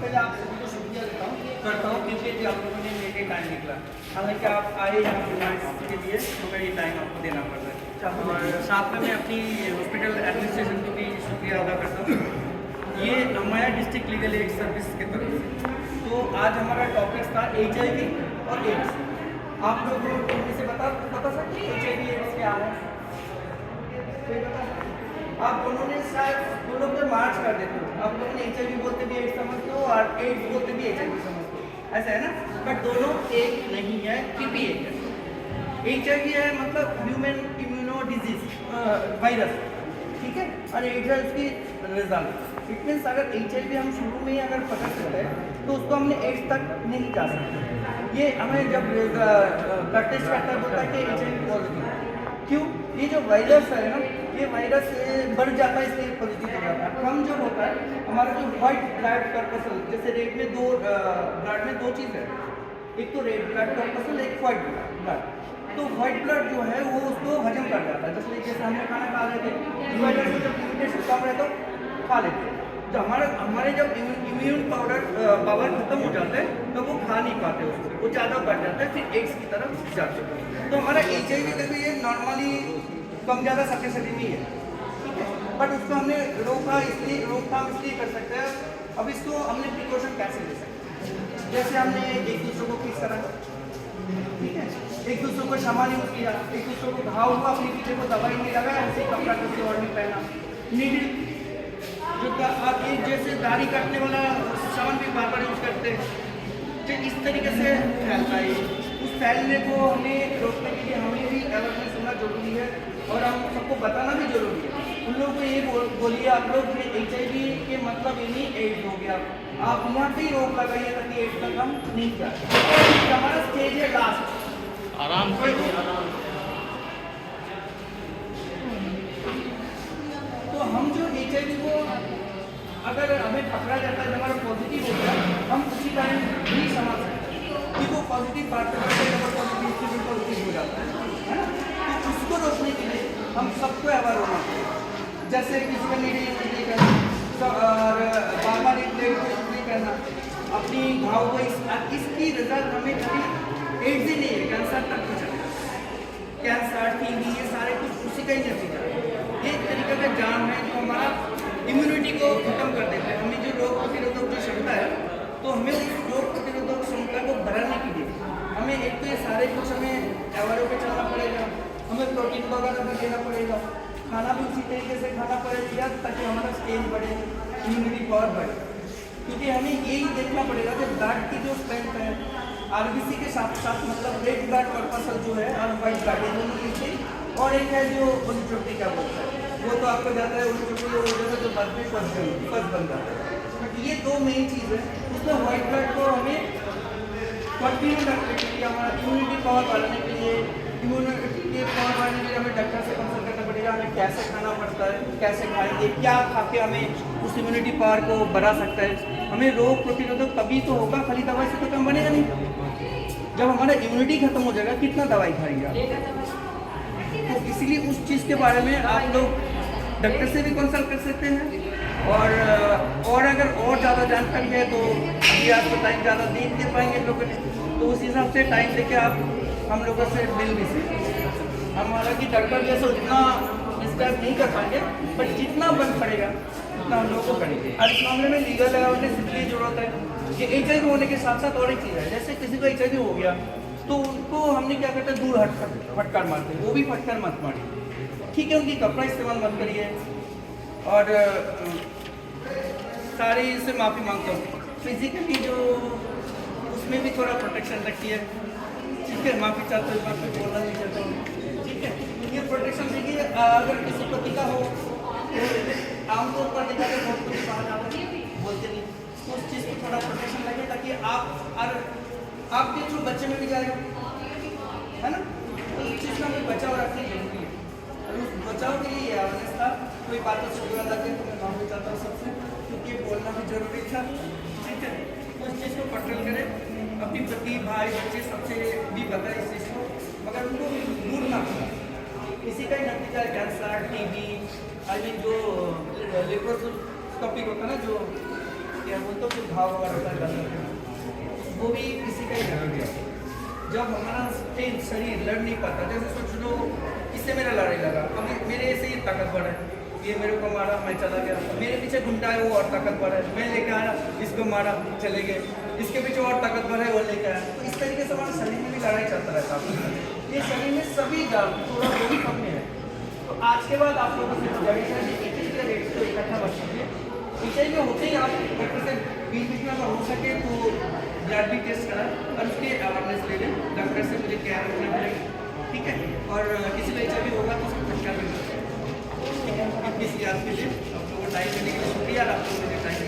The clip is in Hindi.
पहले आप सभी को शुक्रिया करता हूँ क्योंकि आप लोगों ने मेरे लिए टाइम निकला। हालांकि आप आए यहाँ पे के लिए तो मेरी टाइम आपको देना पड़ रहा है और साथ में मैं अपनी हॉस्पिटल एडमिनिस्ट्रेशन को भी शुक्रिया अदा करता हूँ। ये हमारा डिस्ट्रिक्ट लीगल एड सर्विस के तरफ से। तो आज हमारा टॉपिक था HIV और एड्स। आप लोग इनमें से बता सकते हैं HIV एड्स क्या है? आप दोनों ने शायद दोनों पे मार्च कर देते हो। आप लोगों ने HIV बोलते भी एड्स समझते हो और एड्स बोलते भी HIV समझते हो, ऐसा है ना? बट दोनों एक नहीं है, फिर भी एक है। HIV है मतलब ह्यूमन इम्यूनो डिजीज वायरस, ठीक है, और एड्स है उसकी रिजल्ट। इट मीन्स अगर HIV हम शुरू में ही अगर पकड़ सकते हैं तो उसको हमने एड्स तक नहीं जा सकते। ये हमें जब ब्लड टेस्ट करता है बोलता है कि HIV पॉजिटिव। क्यों? ये जो वायरस है ना, ये वायरस बढ़ जाता है इसलिए पॉजिटिव हो जाता है। कम जब होता है हमारा जो व्हाइट ब्लड कॉर्पसल, जैसे रेड में ब्लड में दो चीज़ है, एक तो रेड ब्लड कॉर्पसल, एक व्हाइट ब्लड। तो व्हाइट ब्लड जो है वो उसको हजम कर जाता है। जैसे हमने खाना खा रहे थे, वायरस को जब इम्यूनिटी कम रहे तो खा लेते हैं। जो हमारे जब इम्यून पावर खत्म हो जाता है तो वो खा नहीं पाते उसको, वो ज़्यादा बढ़ जाता है, फिर एड्स की तरफ जाते हैं। तो हमारा HIV का भी ये नॉर्मली कम ज़्यादा सबके शरीर में ही है, ठीक है, बट उसको हमने रोकथाम इसलिए कर सकते हैं। अब इसको हमने प्रिकॉशन कैसे ले सकते हैं? जैसे हमने एक दूसरे को किस तरह, ठीक है, एक दूसरे को सामान यूज किया, एक दूसरे को घाव हुआ अपने पीछे को दवाई नहीं लगाया, ऐसे कपड़ा किसी और नहीं पहना, नीडल जो आप एक जैसे दाढ़ी काटने वाला सामान भी बार बार यूज करते हैं, जो इस तरीके से फैलता है। उस फैलने को हमें रोकने के लिए हमें भी अवेयरनेस होना जरूरी है और हम सबको बताना भी जरूरी है। उन लोगों को ये बोलिए आप लोग HIV के मतलब ये नहीं एड्स हो गया, आप यहाँ पे ही रोक लगाइए ताकि एड्स तक हम नहीं जाए। हमारा स्टेज है लास्ट, आराम से तो हम जो HIV को अगर हमें पकड़ा जाता है, हमारा पॉजिटिव हो गया, हम उसी टाइम भी समझ सकते हैं कि वो पॉजिटिव बात करते हैं, पॉजिटिव हो जाता है ना? तो उसको रोकने के लिए हम सबको अवेयर होना चाहिए। जैसे किसी का नीडल यूज नहीं करना और बार बार एक प्लेट को यूज नहीं करना, अपनी घाव को इसकी रिजल्ट हमें कभी एड्स ही नहीं है, कैंसर तक हो जाएगा। कैंसर, TB ये सारे कुछ उसी का ही नतीजा है। ये एक तरीके का जाम है जो हमारा इम्यूनिटी को खत्म कर देता है। हमें जो रोग प्रतिरोधक जो क्षमता है, तो हमें उस रोग प्रतिरोधक क्षमता को बढ़ाने के लिए हमें एक तो ये सारे कुछ हमें अवेयर पे चलना पड़ेगा, हमें प्रोटीन वगैरह भी देना पड़ेगा, खाना भी उसी तरीके से खाना पड़ेगा ताकि हमारा स्टेज बढ़े, इम्यूनिटी पावर बढ़े। क्योंकि हमें यही देखना पड़ेगा कि ब्लड की जो स्ट्रेंथ है RBC के साथ साथ मतलब रेड ब्लड कॉर्पसल जो है और व्हाइट ब्लड, ये दोनों मिलते, और एक है जो ओलिगोट्रोपिक क्या बोलता है, वो तो आपको जाता है ओलिगोट्रोपिक हो जाता है जो बर्फ में फर्स्ट बन जाता है। बट ये दो मेन चीज़ है, उसमें व्हाइट ब्लड को हमें कंटिन्यू रखने के लिए, हमारा इम्यूनिटी पावर बढ़ाने के लिए, इम्यूनिटी पावर बढ़ाने के लिए हमें डॉक्टर से कंसल्ट करना पड़ेगा, हमें कैसे खाना पड़ता है, कैसे खाएंगे, क्या खा के हमें उस इम्यूनिटी पावर को बढ़ा सकता है। हमें रोग प्रतिरोधक तभी तो होगा, खाली दवाई से तो कम बनेगा नहीं। जब हमारा इम्यूनिटी खत्म हो जाएगा कितना दवाई खाएंगे आप? तो इसलिए उस चीज़ के बारे में आप लोग डॉक्टर से भी कंसल्ट कर सकते हैं और अगर और ज़्यादा जानकारी है तो अभी आपको टाइम ज़्यादा दे पाएंगे लोगों ने, तो उस हिसाब से टाइम देके आप हम लोगों से मिल भी सकते। हम हालांकि डॉक्टर जैसे उतना डिस्क्राइब नहीं कर पाएंगे, बट जितना बन पड़ेगा उतना हम लोग को करेंगे। और इस मामले में लीगल अवेयरनेस इसलिए जरूरत है कि HIV होने के साथ साथ और एक चीज़ है, जैसे किसी को HIV हो गया तो उनको हमने क्या करते हैं, दूर फटकार मारते हैं, वो भी फटकार मत मारिए, ठीक है, उनकी कपड़ा इस्तेमाल मत करिए और सारी से माफ़ी मांगता हूँ। फिजिकली जो उसमें भी थोड़ा प्रोटेक्शन रखिए, ठीक है, माफ़ी चाहते हो, माफ़ी बोलना नहीं चाहता हूँ, ठीक है, ये प्रोटेक्शन देखिए। अगर किसी को दिखा हो तो आमतौर पर देखा जाए बहुत कुछ कहा जाता है, बोलते नहीं, तो उस चीज़ को थोड़ा प्रोटेक्शन लगे ताकि आप और आपके थ्रू बच्चे में भी जाएगा, है ना? तो उस चीज़ का हमें बचाव रखना जरूरी है और उस बचाव के लिए अवेयरनेस था। कोई बातों से बुरा लगे तो मैं माफी चाहता हूँ सबसे, क्योंकि बोलना भी जरूरी था, ठीक है। तो इस चीज़ को कंट्रोल करें, अपनी पति भाई बच्चे सबसे भी बताएं इस चीज़ को, मगर उनको दूर ना करें। इसी का ही नतीजा कैंसर, TB, आई मीन जो लेप्रोस्कोपिक होता है ना, जो क्या बोलते हो, कुछ घाव वगैरह होता है गंदल में, वो भी किसी का ही लड़ गया। जब हमारा शरीर लड़ नहीं पाता, जैसे सोच लो इससे मेरा लड़ाई लगा, अभी मेरे से ये ताकतवर है, ये मेरे को मारा, मैं चला गया, मेरे पीछे घूमता है वो और ताकतवर है, मैं लेके आया, इसको मारा, चले गए, इसके पीछे और ताकतवर है, वो लेके आया। तो इस तरीके से हमारे शरीर में भी लड़ाई चलता रहता है। ये शरीर में सभी जान थोड़ा बहुत सब में है। तो आज के बाद आप लोगों से रेट को इकट्ठा रख सकते, पीछे में होते ही आप डॉक्टर से बीच में अगर हो सके तो ब्लड भी टेस्ट कराएं और उसके अवेयरनेस ले लें, डॉक्टर से मुझे केयर रखना पड़ेगा, ठीक है। और किसी का HIV होगा तो उसको खर्चा भी कर सकते हैं। इस याद के लिए आप लोगों को टाइम देने के लिए शुक्रिया, आप लोगों ने टाइम